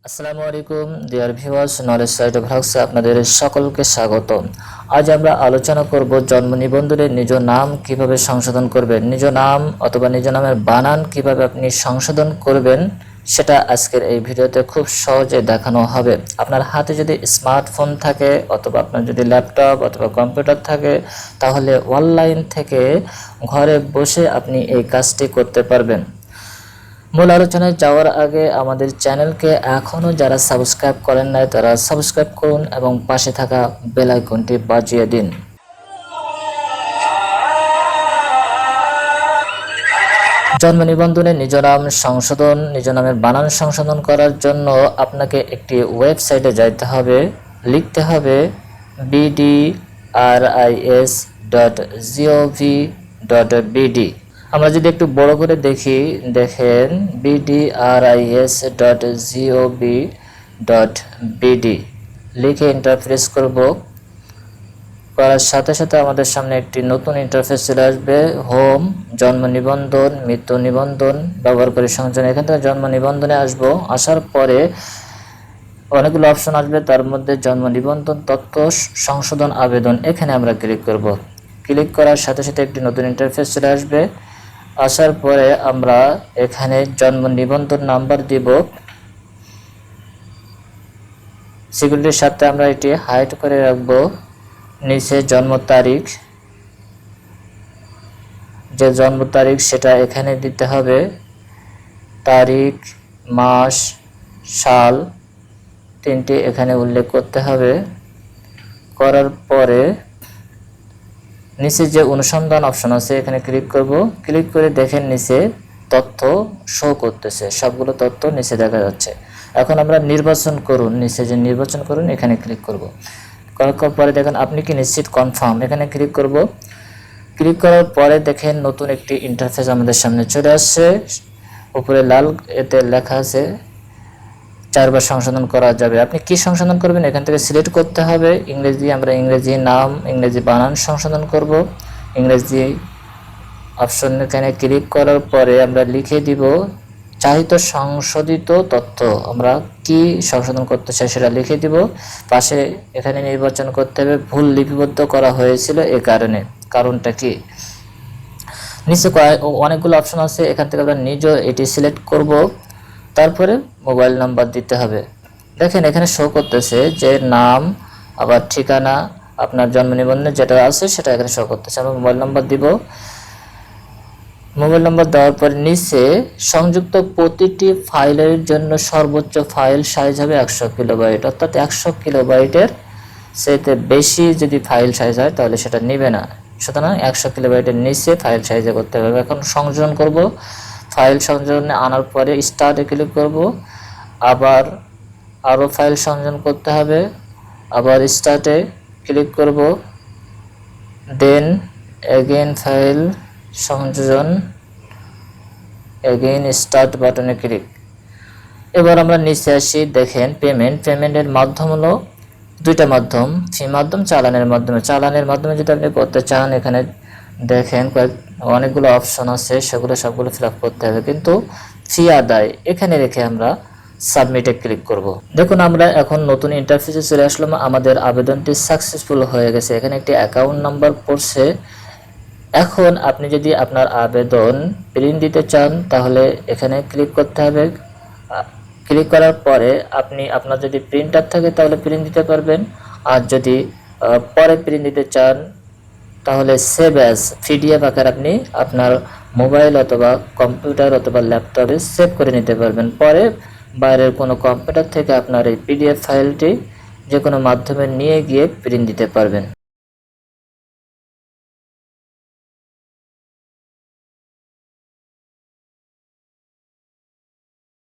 আসসালামু আলাইকুম dear viewers, knowledge site ব্লগসে আপনাদের সকলকে স্বাগত। আজ আমরা আলোচনা করব জন্ম নিবন্ধনে নিজ নাম কিভাবে সংশোধন করবেন, নিজ নাম অথবা নিজ নামের বানান কিভাবে আপনি সংশোধন করবেন সেটা আজকের এই ভিডিওতে খুব সহজে দেখানো হবে। আপনার হাতে যদি স্মার্টফোন থাকে অথবা আপনার যদি ল্যাপটপ অথবা কম্পিউটার থাকে তাহলে অনলাইন থেকে ঘরে বসে আপনি এই কাজটি করতে পারবেন। মূল আলোচনায় যাওয়ার আগে আমাদের চ্যানেলকে এখনও যারা সাবস্ক্রাইব করেন নাই তারা সাবস্ক্রাইব করুন এবং পাশে থাকা বেল আইকনটি বাজিয়ে দিন। জন্ম নিবন্ধনে নিজ নাম সংশোধন, নিজ নামের বানান সংশোধন করার জন্য আপনাকে একটি ওয়েবসাইটে যাইতে হবে। লিখতে হবে bdris.gov.bd। আমরা যদি একটু বড় করে দেখি, দেখেন bdris.gov.bd লিখে এন্টার প্রেস করব। করার সাথে সাথে আমাদের সামনে একটি নতুন ইন্টারফেস চলে আসবে। হোম, জন্ম নিবন্ধন, মৃত্যু নিবন্ধন, ব্যবহারকারী সংযোজন। এখান থেকে জন্ম নিবন্ধনে আসব। আসার পরে অনেকগুলো অপশন আসবে, তার মধ্যে জন্ম নিবন্ধন তথ্য সংশোধন আবেদন, এখানে আমরা ক্লিক করব। ক্লিক করার সাথে সাথে একটি নতুন ইন্টারফেস চলে আসবে। আসার পরে আমরা এখানে জন্ম নিবন্ধন নাম্বার দিব। সিকিউরিটির সাথে আমরা এটি হাইড করে রাখবো। নিচে জন্ম তারিখ, যে জন্ম তারিখ সেটা এখানে দিতে হবে। তারিখ, মাস, সাল তিনটি এখানে উল্লেখ করতে হবে। করার পরে নিচে যে অনুসন্ধান অপশন আছে এখানে ক্লিক করব। ক্লিক করে দেখেন নিচে তথ্য শো করতেছে, সবগুলো তথ্য নিচে দেখা যাচ্ছে। এখন আমরা নির্বাচন করুন, নিচে যে নির্বাচন করুন এখানে ক্লিক করব। করার পরে দেখেন আপনি কি নিশ্চিত, কনফার্ম, এখানে ক্লিক করব। ক্লিক করার পরে দেখেন নতুন একটি ইন্টারফেস আমাদের সামনে চলে আসছে। উপরে লাল এতে লেখা আছে 4 বার সংশোধন করা যাবে। আপনি কি সংশোধন করবেন এখান থেকে সিলেক্ট করতে হবে। ইংরেজি, আমরা ইংরেজি নাম, ইংরেজি বানান সংশোধন করব। ইংরেজি অপশন এখানে ক্লিক করার পরে আমরা লিখে দিব চাহিত সংশোধিত তথ্য, আমরা কি সংশোধন করতে চাই সেটা লিখে দিব। পাশে এখানে নির্বাচন করতে হবে ভুল লিপিবদ্ধ করা হয়েছিল এই কারণে, কারণটা কি। নিচে অনেকগুলো অপশন আছে, এখান থেকে আমরা নিজে এটি সিলেক্ট করব। তারপরে মোবাইল নাম্বার দিতে হবে। দেখেন এখানে শো করতেছে যে নাম, আবার ঠিকানা, আপনার জন্ম নিবন্ধনে যেটা আছে সেটা এখানে শো করতেছে। আমরা মোবাইল নাম্বার দিব। মোবাইল নাম্বার দেওয়ার পর নিচে সংযুক্ত প্রতিটি ফাইলের জন্য সর্বোচ্চ ফাইল সাইজ হবে 100 কিলোবাইট, অর্থাৎ 100 কিলোবাইটের সেতে বেশি যদি ফাইল সাইজ হয় তাহলে সেটা নেবে না। সুতরাং 100 কিলোবাইটের নিচে ফাইল সাইজে করতে হবে। এখন সংযোজন করব। ফাইল সংযোজনে আনার পরে স্টার্টে ক্লিক করব। আবার আরও ফাইল সংযোজন করতে হবে, আবার স্টার্টে ক্লিক করব। দেন এগেইন ফাইল সংযোজন, এগেইন স্টার্ট বাটনে ক্লিক। এবার আমরা নিচে আসি। দেখেন পেমেন্টের মাধ্যম হলো দুইটা মাধ্যম, ফি মাধ্যম, চালানের মাধ্যমে। চালানের মাধ্যমে যদি আপনি করতে চান এখানে দেখেন অনেকগুলো অপশন আছে, সেগুলো সবগুলো ফিল আপ করতে হবে, কিন্তু ফি আদায় এখানে রেখে আমরা সাবমিটে ক্লিক করব। দেখুন আমরা এখন নতুন ইন্টারফেসে চলে আসলাম। আমাদের আবেদনটি সাকসেসফুল হয়ে গেছে। এখানে একটি অ্যাকাউন্ট নাম্বার পড়ছে। এখন আপনি যদি আপনার আবেদন প্রিন্ট দিতে চান তাহলে এখানে ক্লিক করতে হবে। ক্লিক করার পরে আপনি আপনার যদি প্রিন্টার থাকে তাহলে প্রিন্ট দিতে পারবেন, আর যদি পরে প্রিন্ট দিতে চান তাহলে সেভ অ্যাজ পিডিএফ আকার আপনি আপনার মোবাইল অথবা কম্পিউটার অথবা ল্যাপটপে সেভ করে নিতে পারবেন। পরে বাইরের কোনো কম্পিউটার থেকে আপনার এই পিডিএফ ফাইলটি যে কোনো মাধ্যমে নিয়ে গিয়ে প্রিন্ট দিতে পারবেন।